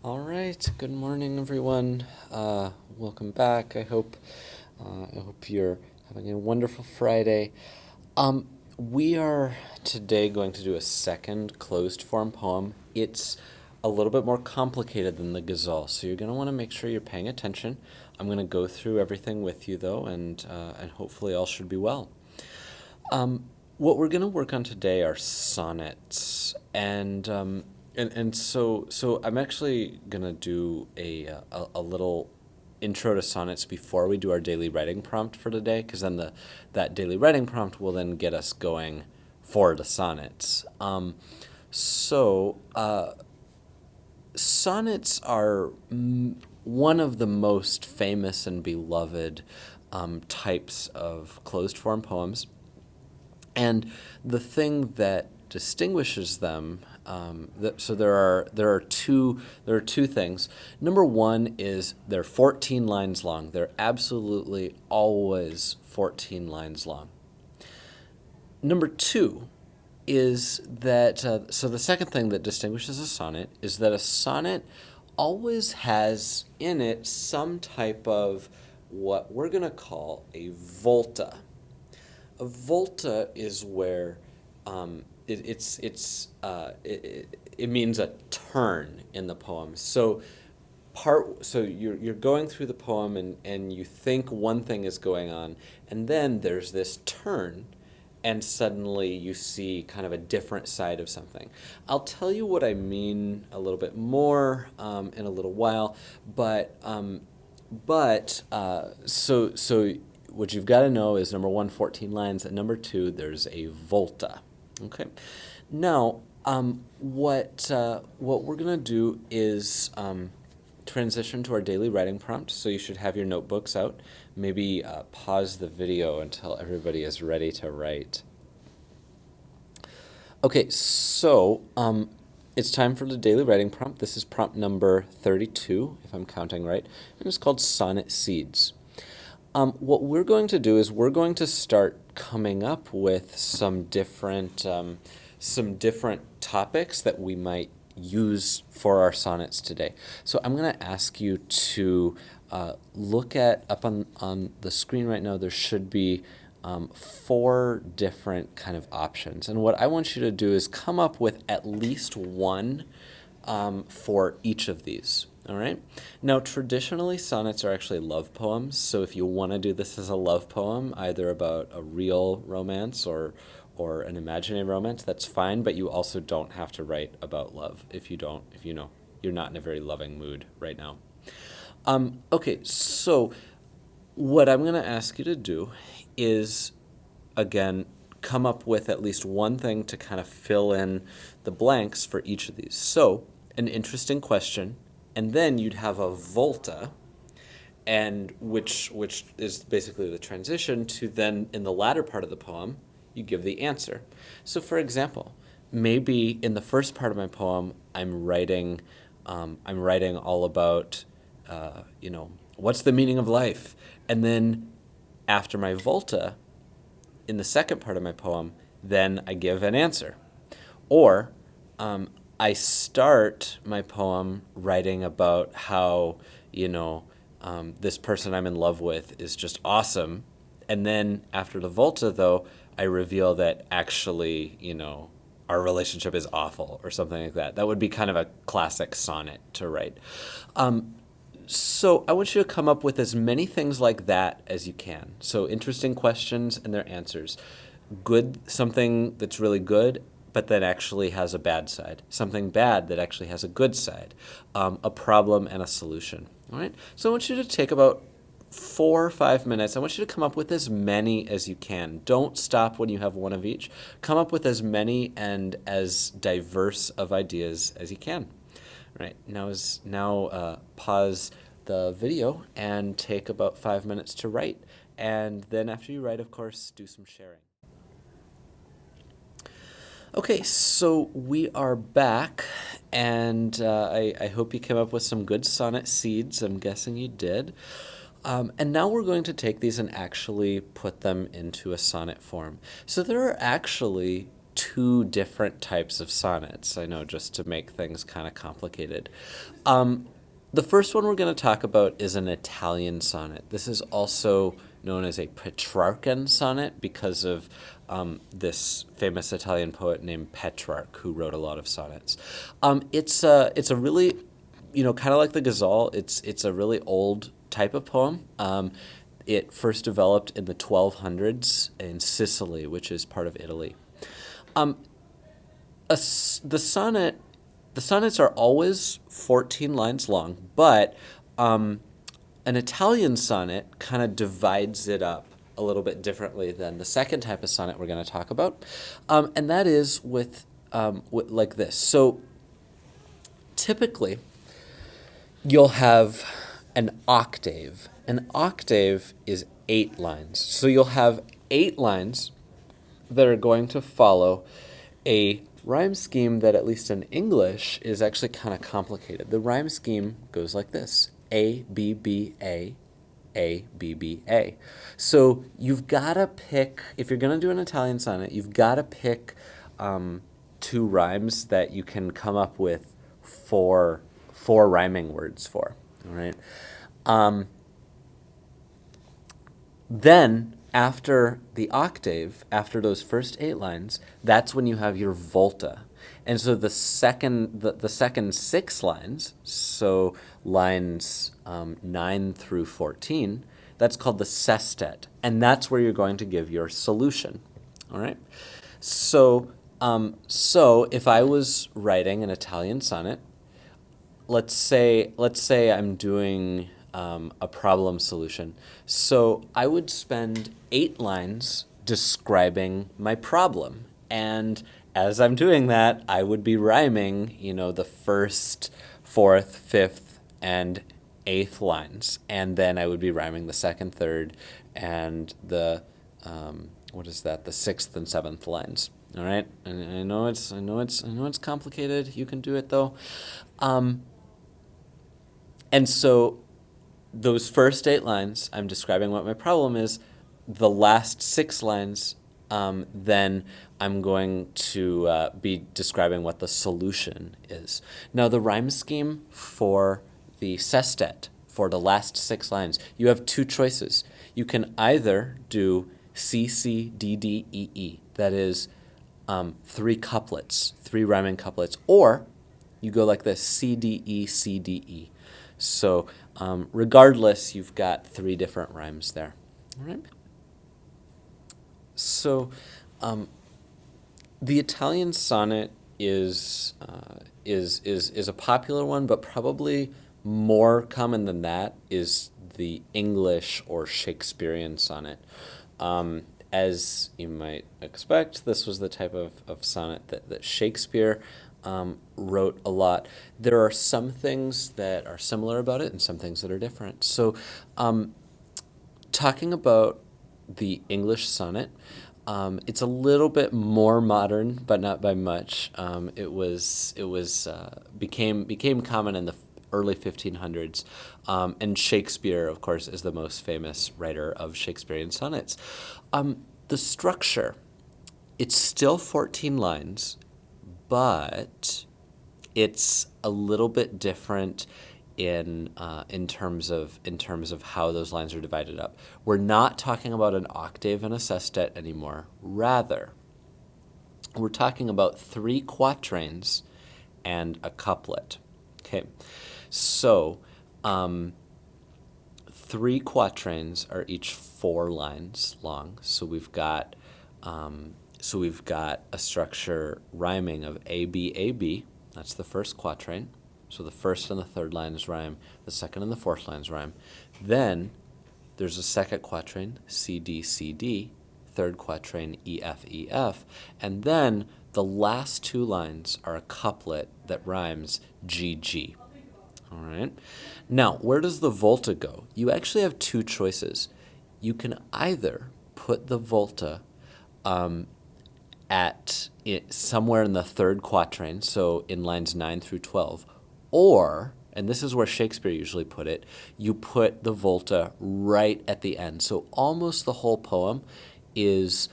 All right. Good morning, everyone. Welcome back. I hope you're having a wonderful Friday. We are today going to do a second closed form poem. It's a little bit more complicated than the ghazal, so you're going to want to make sure you're paying attention. I'm going to go through everything with you, though, and hopefully all should be well. What we're going to work on today are sonnets, and so I'm actually going to do a little intro to sonnets before we do our daily writing prompt for today, because then that daily writing prompt will then get us going for the sonnets. So sonnets are one of the most famous and beloved types of closed form poems. And the thing that distinguishes them, so there are two things. Number one is they're 14 lines long. They're absolutely always 14 lines long. Number two is that so the second thing that distinguishes a sonnet is that a sonnet always has in it some type of what we're going to call a volta. A volta is where it means a turn in the poem. So you're going through the poem and you think one thing is going on, and then there's this turn, and suddenly you see kind of a different side of something. I'll tell you what I mean a little bit more in a little while, but what you've got to know is number one, 14 lines, and number two, there's a volta. Okay. Now, what we're gonna do is transition to our daily writing prompt. So you should have your notebooks out. Maybe pause the video until everybody is ready to write. Okay, so it's time for the daily writing prompt. This is prompt number 32, if I'm counting right, and it's called Sonnet Seeds. What we're going to do is we're going to start coming up with some different topics that we might use for our sonnets today. So I'm going to ask you to look at up on the screen right now. There should be four different kind of options, and what I want you to do is come up with at least one for each of these. All right. Now, traditionally, sonnets are actually love poems. So if you want to do this as a love poem, either about a real romance or an imaginary romance, that's fine. But you also don't have to write about love if you know you're not in a very loving mood right now. Okay. So what I'm going to ask you to do is, again, come up with at least one thing to kind of fill in the blanks for each of these. So, an interesting question, and then you'd have a volta, and which is basically the transition to then in the latter part of the poem, you give the answer. So, for example, maybe in the first part of my poem, I'm writing all about, what's the meaning of life, and then after my volta, in the second part of my poem, then I give an answer. Or I start my poem writing about how, this person I'm in love with is just awesome. And then after the volta, though, I reveal that actually, our relationship is awful or something like that. That would be kind of a classic sonnet to write. So I want you to come up with as many things like that as you can. So interesting questions and their answers. Something that's really good, but that actually has a bad side. Something bad that actually has a good side. A problem and a solution. All right. So I want you to take about 4 or 5 minutes. I want you to come up with as many as you can. Don't stop when you have one of each. Come up with as many and as diverse of ideas as you can. Right, now pause the video and take about 5 minutes to write. And then after you write, of course, do some sharing. Okay, so we are back, and I hope you came up with some good sonnet seeds. I'm guessing you did. And now we're going to take these and actually put them into a sonnet form. So there are actually two different types of sonnets, I know, just to make things kind of complicated. The first one we're going to talk about is an Italian sonnet. This is also known as a Petrarchan sonnet because of this famous Italian poet named Petrarch who wrote a lot of sonnets. It's a really, kind of like the ghazal. It's a really old type of poem. It first developed in the 1200s in Sicily, which is part of Italy. The sonnets are always 14 lines long, but an Italian sonnet kind of divides it up a little bit differently than the second type of sonnet we're going to talk about, and that is with like this. So typically, you'll have an octave. An octave is 8 lines. So you'll have 8 lines that are going to follow a rhyme scheme that, at least in English, is actually kind of complicated. The rhyme scheme goes like this: A, B, B, A, B, B, A. So you've got to pick, if you're going to do an Italian sonnet, you've got to pick 2 rhymes that you can come up with four rhyming words for. All right. Then, after the octave, after those first 8 lines, that's when you have your volta. And so the second 6 lines, so lines 9 through 14, that's called the sestet. And that's where you're going to give your solution. All right? So if I was writing an Italian sonnet, let's say I'm doing a problem solution. So I would spend 8 lines describing my problem. And as I'm doing that, I would be rhyming, the first, 4th, 5th, and 8th lines. And then I would be rhyming the 2nd, 3rd, and the, the 6th and 7th lines. All right? And I know it's complicated. You can do it, though. And so those first 8 lines, I'm describing what my problem is. The last 6 lines, then I'm going to be describing what the solution is. Now, the rhyme scheme for the sestet, for the last 6 lines, you have 2 choices. You can either do C, C, D, D, E, E. That is 3 couplets, 3 rhyming couplets. Or you go like this: C, D, E, C, D, E. So regardless, you've got 3 different rhymes there. All right. So the Italian sonnet is a popular one, but probably more common than that is the English or Shakespearean sonnet. As you might expect, this was the type of sonnet that Shakespeare wrote a lot. There are some things that are similar about it and some things that are different. So talking about the English sonnet, it's a little bit more modern, but not by much. It became common in the early 1500s, and Shakespeare, of course, is the most famous writer of Shakespearean sonnets. The structure, it's still 14 lines, but it's a little bit different in terms of how those lines are divided up. We're not talking about an octave and a sestet anymore. Rather, we're talking about 3 quatrains and a couplet. Okay, so 3 quatrains are each 4 lines long. So we've got a structure rhyming of A, B, A, B. That's the first quatrain. So the first and the third lines rhyme. The second and the fourth lines rhyme. Then there's a second quatrain, C, D, C, D. Third quatrain, E, F, E, F. And then the last 2 lines are a couplet that rhymes G, G. All right. Now, where does the volta go? You actually have 2 choices. You can either put the volta somewhere in the third quatrain, so in lines 9 through 12, or, and this is where Shakespeare usually put it, you put the volta right at the end. So almost the whole poem is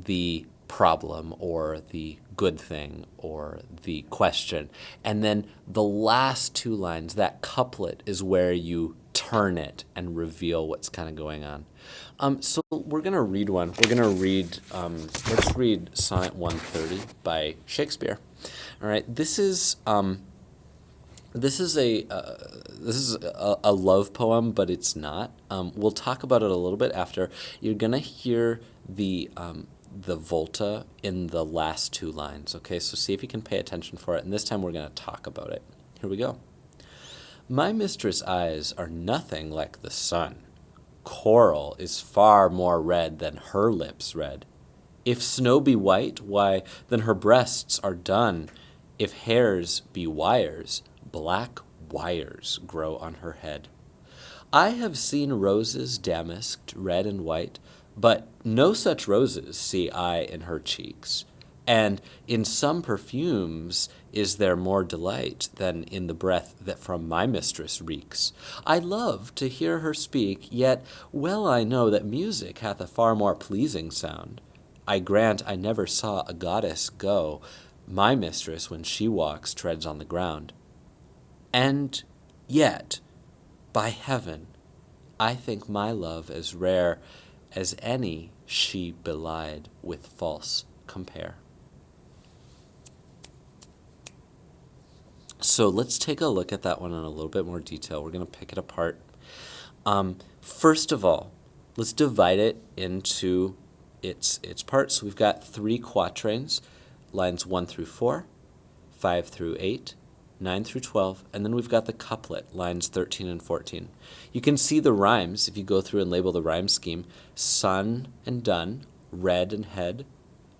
the problem or the good thing or the question. And then the last two lines, that couplet, is where you turn it and reveal what's kind of going on. So we're going to read one. We're going to read, let's read Sonnet 130 by Shakespeare. All right, this is a love poem, but it's not. We'll talk about it a little bit after. You're gonna hear the volta in the last two lines. Okay, so see if you can pay attention for it. And this time we're gonna talk about it. Here we go. My mistress' eyes are nothing like the sun. Coral is far more red than her lips red. If snow be white, why, then her breasts are dun. If hairs be wires, black wires grow on her head. I have seen roses damasked red and white, but no such roses see I in her cheeks. And in some perfumes is there more delight than in the breath that from my mistress reeks. I love to hear her speak, yet well I know that music hath a far more pleasing sound. I grant I never saw a goddess go. My mistress, when she walks, treads on the ground. And yet, by heaven, I think my love as rare as any she belied with false compare. So let's take a look at that one in a little bit more detail. We're going to pick it apart. First of all, let's divide it into its parts. So we've got 3 quatrains, lines 1 through 4, 5 through 8, 9 through 12, and then we've got the couplet, lines 13 and 14. You can see the rhymes if you go through and label the rhyme scheme. Sun and dun, red and head,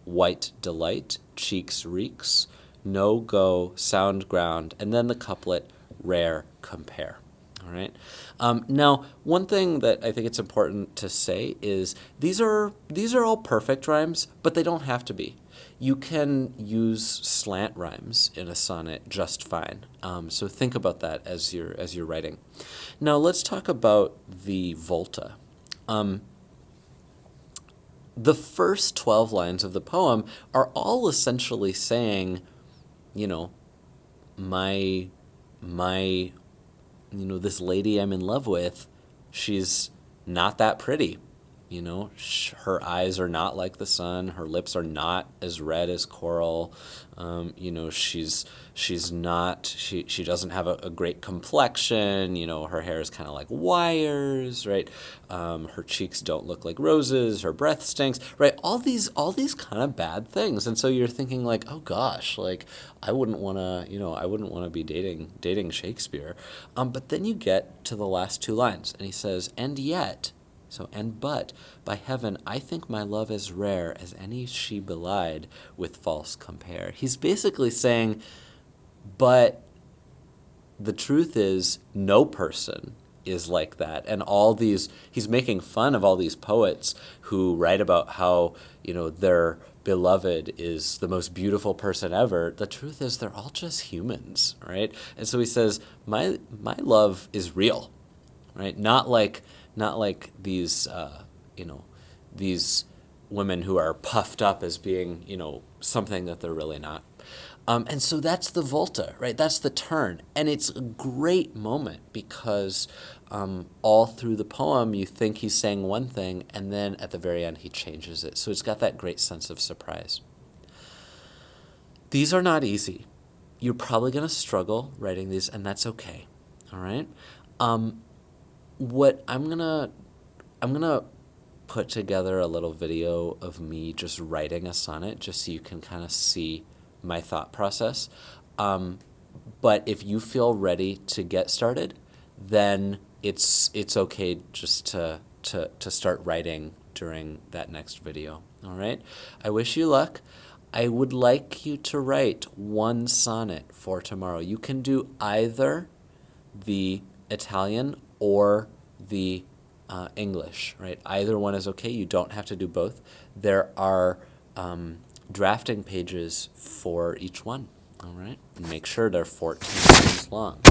white delight, cheeks reeks, no go, sound ground, and then the couplet, rare compare. All right. Now, one thing that I think it's important to say is these are all perfect rhymes, but they don't have to be. You can use slant rhymes in a sonnet just fine. So think about that as you're writing. Now let's talk about the volta. The first 12 lines of the poem are all essentially saying, this lady I'm in love with, she's not that pretty. Her eyes are not like the sun. Her lips are not as red as coral. She doesn't have a great complexion. Her hair is kind of like wires, right? Her cheeks don't look like roses. Her breath stinks, right? All these kind of bad things. And so you're thinking like, oh gosh, like I wouldn't want to be dating Shakespeare. But then you get to the last 2 lines and he says, and yet, but, by heaven, I think my love as rare as any she belied with false compare. He's basically saying, but the truth is no person is like that. And he's making fun of all these poets who write about how, their beloved is the most beautiful person ever. The truth is they're all just humans, right? And so he says, my love is real, right? Not like these, these women who are puffed up as being, something that they're really not. And so that's the volta, right? That's the turn. And it's a great moment because all through the poem, you think he's saying one thing, and then at the very end, he changes it. So it's got that great sense of surprise. These are not easy. You're probably going to struggle writing these, and that's okay, all right? What I'm gonna put together a little video of me just writing a sonnet, just so you can kind of see my thought process. But if you feel ready to get started, then it's okay just to start writing during that next video. All right. I wish you luck. I would like you to write 1 sonnet for tomorrow. You can do either the Italian or the English, right? Either one is okay. You don't have to do both. There are drafting pages for each one, all right? And make sure they're 14 pages long.